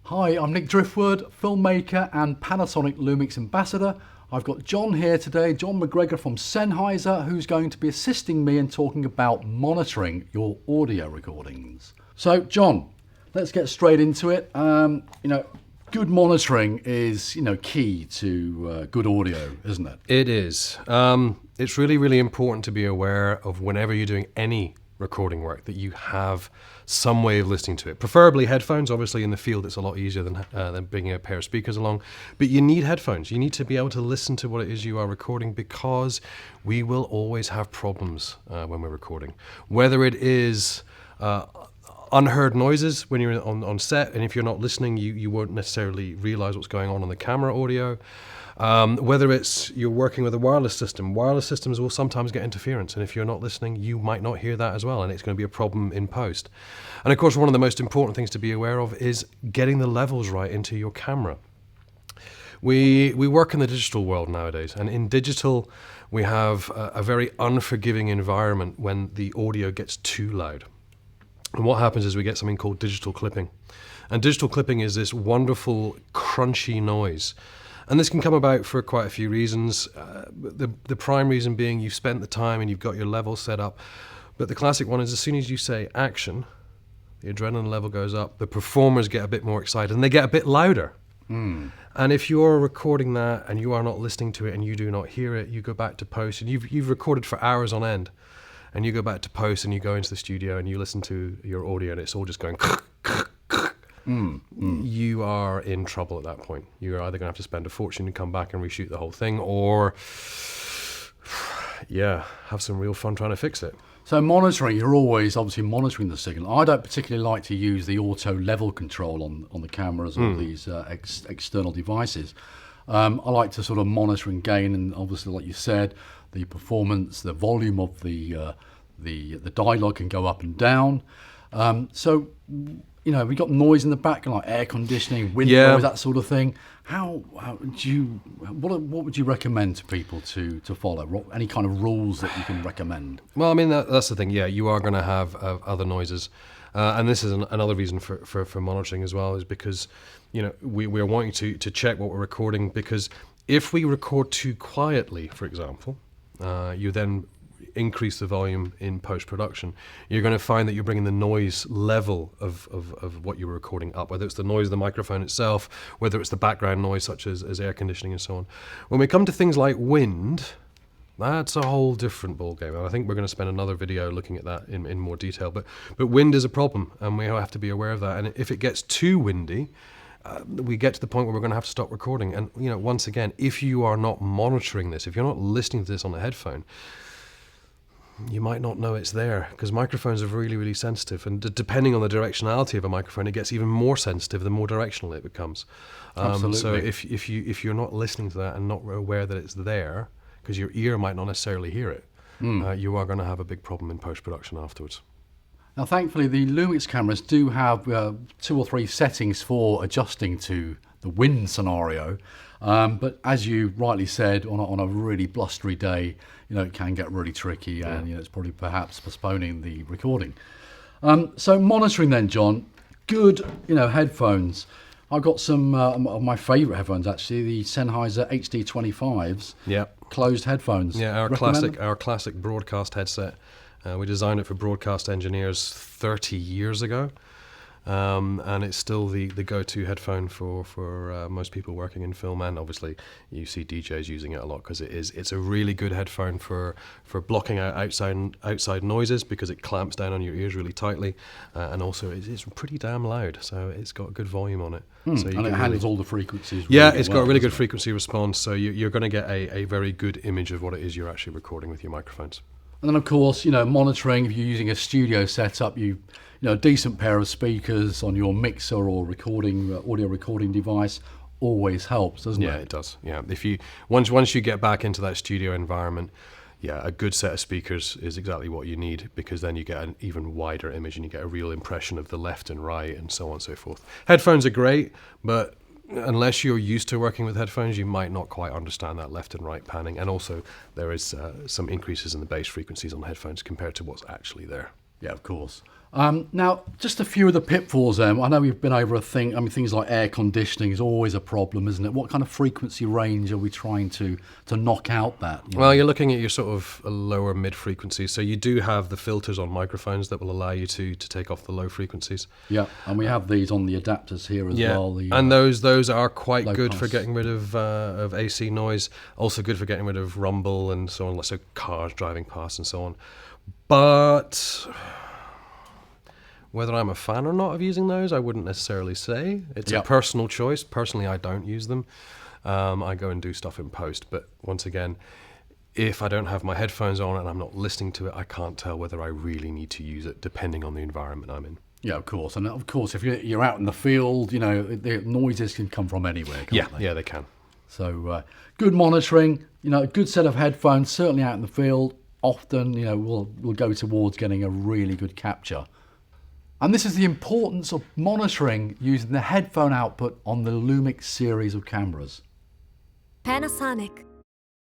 Hi, I'm Nick Driftwood, filmmaker and Panasonic Lumix ambassador. I've got John here today, John McGregor from Sennheiser, who's going to be assisting me in talking about monitoring your audio recordings. So, John, let's get straight into it. Good monitoring is, key to good audio, isn't it? It is. It's really, really important to be aware of whenever you're doing any recording work that you have some way of listening to it. Preferably headphones. Obviously, in the field, it's a lot easier than bringing a pair of speakers along. But you need headphones. You need to be able to listen to what it is you are recording, because we will always have problems when we're recording. Whether it is unheard noises when you're on set, and if you're not listening, you won't necessarily realize what's going on the camera audio. Whether it's you're working with a wireless systems will sometimes get interference, and if you're not listening, you might not hear that as well, and it's going to be a problem in post. And of course, one of the most important things to be aware of is getting the levels right into your camera. We work in the digital world nowadays, and in digital, we have a very unforgiving environment when the audio gets too loud. And what happens is we get something called digital clipping. And digital clipping is this wonderful, crunchy noise. And this can come about for quite a few reasons. The prime reason being you've spent the time and you've got your level set up. But the classic one is as soon as you say action, the adrenaline level goes up, the performers get a bit more excited, and they get a bit louder. And if you're recording that and you are not listening to it and you do not hear it, you go back to post, and you've recorded for hours on end. And you go back to post and you go into the studio and you listen to your audio and it's all just going you are in trouble at that point. You're either going to have to spend a fortune and come back and reshoot the whole thing, or have some real fun trying to fix it. So monitoring, you're always obviously monitoring the signal. I don't particularly like to use the auto level control on the cameras or these external devices. I like to sort of monitor and gain, and obviously, like you said, the performance, the volume of the dialogue can go up and down. We got noise in the back, like air conditioning, wind noise, that sort of thing. What would you recommend to people to follow? Any kind of rules that you can recommend? Well, I mean, that's the thing. Yeah, you are going to have other noises. And this is another reason for monitoring as well, is because, we're wanting to check what we're recording, because if we record too quietly, for example, you then increase the volume in post-production, you're going to find that you're bringing the noise level of what you were recording up, whether it's the noise of the microphone itself, whether it's the background noise such as air conditioning and so on. When we come to things like wind, that's a whole different ballgame. And I think we're going to spend another video looking at that in more detail. But wind is a problem, and we have to be aware of that. And if it gets too windy, we get to the point where we're going to have to stop recording. And once again, if you are not monitoring this, if you're not listening to this on a headphone, you might not know it's there, because microphones are really, really sensitive, and depending on the directionality of a microphone, it gets even more sensitive the more directional it becomes. Absolutely. So if you're not listening to that and not aware that it's there, because your ear might not necessarily hear it, you are going to have a big problem in post-production afterwards. Now, thankfully, the Lumix cameras do have 2 or 3 settings for adjusting to the wind scenario. But as you rightly said, on a really blustery day, it can get really tricky, and it's probably perhaps postponing the recording. So monitoring then, John, good headphones. I've got some of my favourite headphones, actually, the Sennheiser HD25s. Yeah. Closed headphones. Yeah, our classic broadcast headset. We designed it for broadcast engineers 30 years ago. And it's still the go-to headphone for most people working in film, and obviously you see DJs using it a lot, because it's a really good headphone for blocking out outside noises, because it clamps down on your ears really tightly, and also it's pretty damn loud, so it's got good volume on it. So and it handles all the frequencies. It's got a really good frequency response, so you're going to get a very good image of what it is you're actually recording with your microphones. And then, of course, monitoring, if you're using a studio setup, a decent pair of speakers on your mixer or audio recording device always helps, doesn't it? Yeah, it does. Yeah, if you once you get back into that studio environment, a good set of speakers is exactly what you need, because then you get an even wider image and you get a real impression of the left and right and so on and so forth. Headphones are great, but unless you're used to working with headphones, you might not quite understand that left and right panning. And also, there is some increases in the bass frequencies on headphones compared to what's actually there. Yeah, of course. Now, just a few of the pitfalls then. I know we've been over things like air conditioning is always a problem, isn't it? What kind of frequency range are we trying to knock out that? Well, you're looking at your sort of lower mid frequencies. So you do have the filters on microphones that will allow you to take off the low frequencies. Yeah, and we have these on the adapters here as well. And those are quite good pass. for getting rid of AC noise. Also good for getting rid of rumble and so on, so cars driving past and so on. But whether I'm a fan or not of using those, I wouldn't necessarily say. It's a personal choice. Personally, I don't use them. I go and do stuff in post. But once again, if I don't have my headphones on and I'm not listening to it, I can't tell whether I really need to use it, depending on the environment I'm in. Yeah, of course. And of course, if you're out in the field, the noises can come from anywhere, can't they? Yeah, they can. So good monitoring, a good set of headphones, certainly out in the field. Often, we'll go towards getting a really good capture. And this is the importance of monitoring using the headphone output on the Lumix series of cameras. Panasonic.